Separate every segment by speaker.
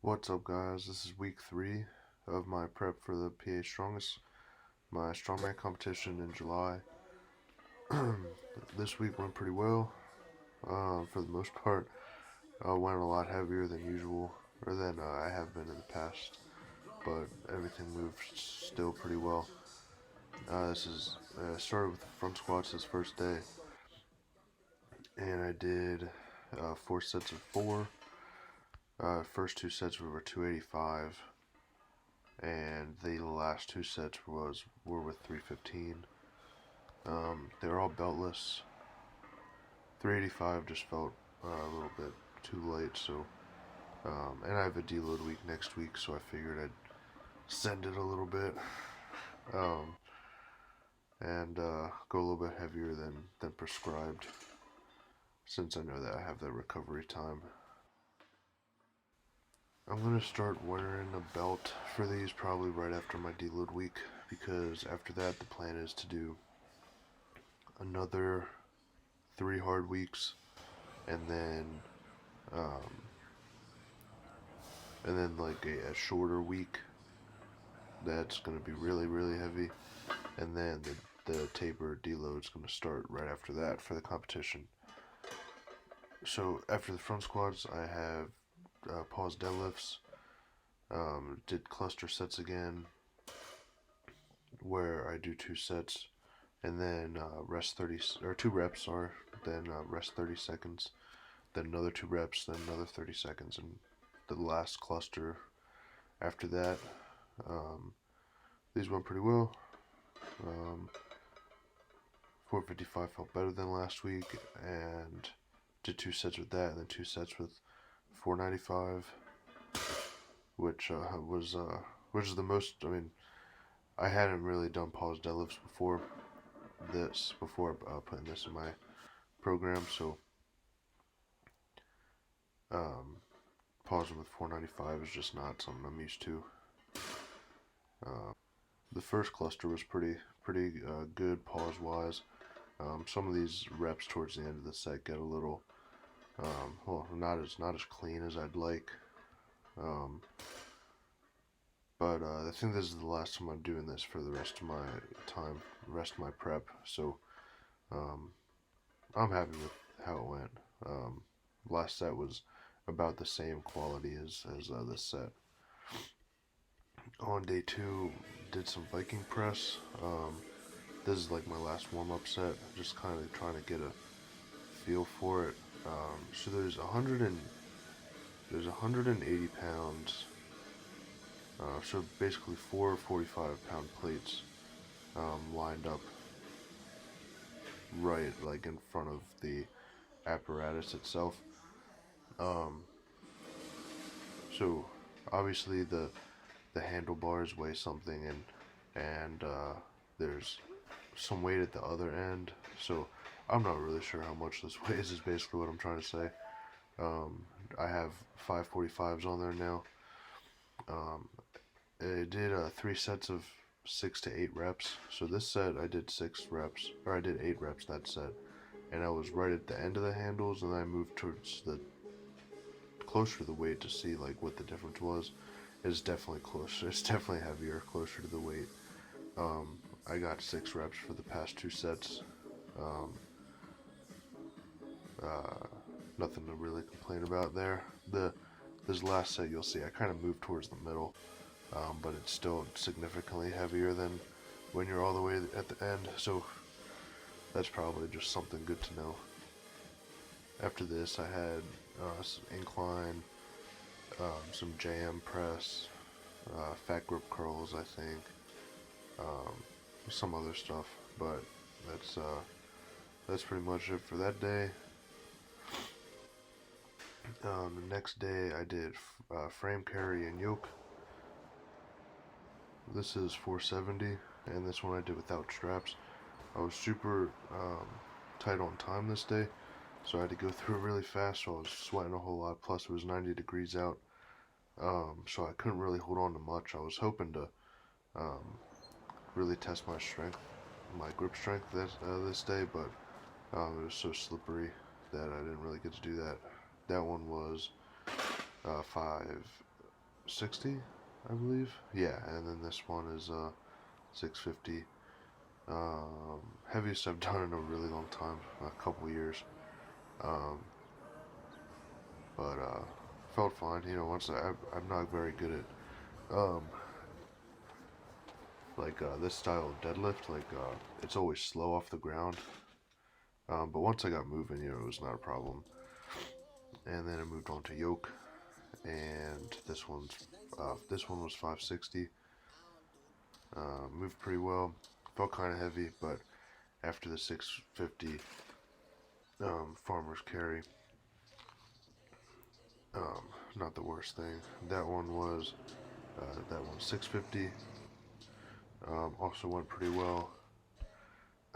Speaker 1: What's up, guys? This is week 3 of my prep for the PA Strongest, my strongman competition in July. This week went pretty well, for the most part. Went a lot heavier than usual, or than I have been in the past, but everything moved still pretty well. This is started with front squats this first day, and I did 4 sets of 4. First 2 sets were 285. And the last 2 sets were with 315. They were all beltless. 385 just felt a little bit too light, so and I have a deload week next week, so I figured I'd send it a little bit, um, and go a little bit heavier than prescribed, since I know that I have that recovery time. I'm gonna start wearing a belt for these probably right after my deload week, because after that the plan is to do another 3 hard weeks, and then um, like a shorter week that's going to be really heavy, and then the taper deload is going to start right after that for the competition. So after the front squats, I have pause deadlifts. Did cluster sets again, where I do 2 sets and then rest 30 or 2 reps, sorry, then rest 30 seconds, then another 2 reps, then another 30 seconds, and the last cluster after that. Um, these went pretty well. 455 felt better than last week, and did 2 sets with that, and then 2 sets with 495, which which is the most. I mean, I hadn't really done pause deadlifts before putting this in my program, so um, pausing with 495 is just not something I'm used to. Uh, the first cluster was pretty good pause wise. Some of these reps towards the end of the set get a little well, not as clean as I'd like. Um, but I think this is the last time I'm doing this for the rest of my time, rest of my prep. So um, I'm happy with how it went. Last set was about the same quality as this set. On day 2, did some Viking press. This is like my last warm up set. Just kind of trying to get a feel for it. So there's 180 pounds. So basically 4 45-pound plates lined up right like in front of the apparatus itself. Um, so obviously the handlebars weigh something, and there's some weight at the other end. So I'm not really sure how much this weighs. Is basically what I'm trying to say. Um, I have 545s on there now. Um, I did 3 sets of 6 to 8 reps. So this set I did 6 reps, or I did 8 reps that set, and I was right at the end of the handles, and then I moved towards the closer to the weight to see like what the difference was. It's definitely closer. It's definitely heavier, closer to the weight. I got 6 reps for the past 2 sets. Um, uh, Nothing to really complain about there. This last set, you'll see I kind of moved towards the middle, but it's still significantly heavier than when you're all the way at the end. So that's probably just something good to know. After this, I had some incline, some jam press, fat grip curls, I think, um, some other stuff, but that's pretty much it for that day. The next day I did frame carry and yoke. This is 470, and this one I did without straps. I was super tight on time this day, so I had to go through it really fast, so I was sweating a whole lot, plus it was 90 degrees out, so I couldn't really hold on to much. I was hoping to really test my strength, my grip strength this day, but it was so slippery that I didn't really get to do that. That one was 5 60, I believe. Yeah, and then this one is 650. Heaviest I've done in a really long time, a couple years. Um, but felt fine. You know, once I'm not very good at this style of deadlift. It's always slow off the ground. But once I got moving, you know, it was not a problem. And then I moved on to yoke, and this one was 560. Moved pretty well. Felt kind of heavy, but after the 650 farmer's carry, not the worst thing. That one was 650. Also went pretty well.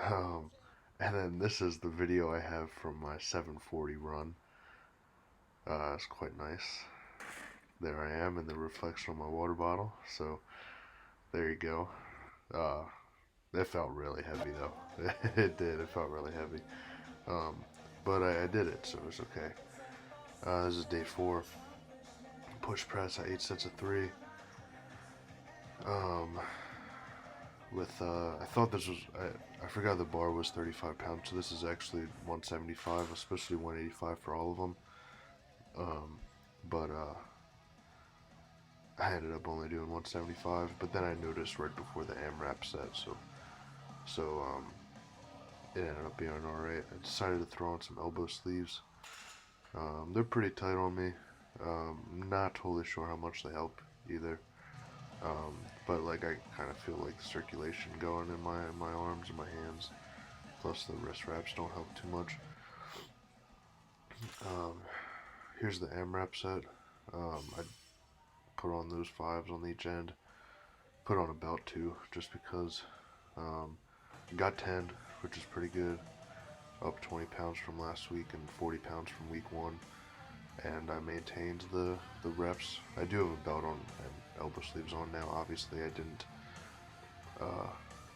Speaker 1: Um, and then this is the video I have from my 740 run. It's quite nice. There I am in the reflection on my water bottle. So there you go. It felt really heavy though. It did. It felt really heavy. Um, but I did it, so it's okay. This is day 4. Push press at 8 sets of 3. I thought this was, I forgot the bar was 35 pounds, so this is actually 175, especially 185 for all of them. But I ended up only doing 175, but then I noticed right before the AMRAP set, so it ended up being alright. I decided to throw on some elbow sleeves. They're pretty tight on me. Not totally sure how much they help either. But like I kind of feel like the circulation going in my arms and my hands. Plus the wrist wraps don't help too much. Here's the AMRAP set. I put on those 5s on each end. Put on about 2 just because. Got 10, which is pretty good. Up 20 pounds from last week and 40 pounds from week 1. And I maintained the reps. I do have a belt on and elbow sleeves on now. Obviously I didn't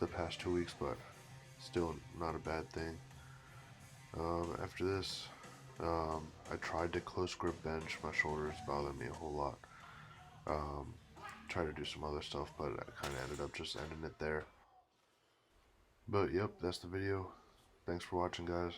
Speaker 1: the past 2 weeks, but still not a bad thing. After this, I tried to close grip bench. My shoulders bothered me a whole lot. Tried to do some other stuff, but I kind of ended up just ending it there. But yep, that's the video. Thanks for watching, guys.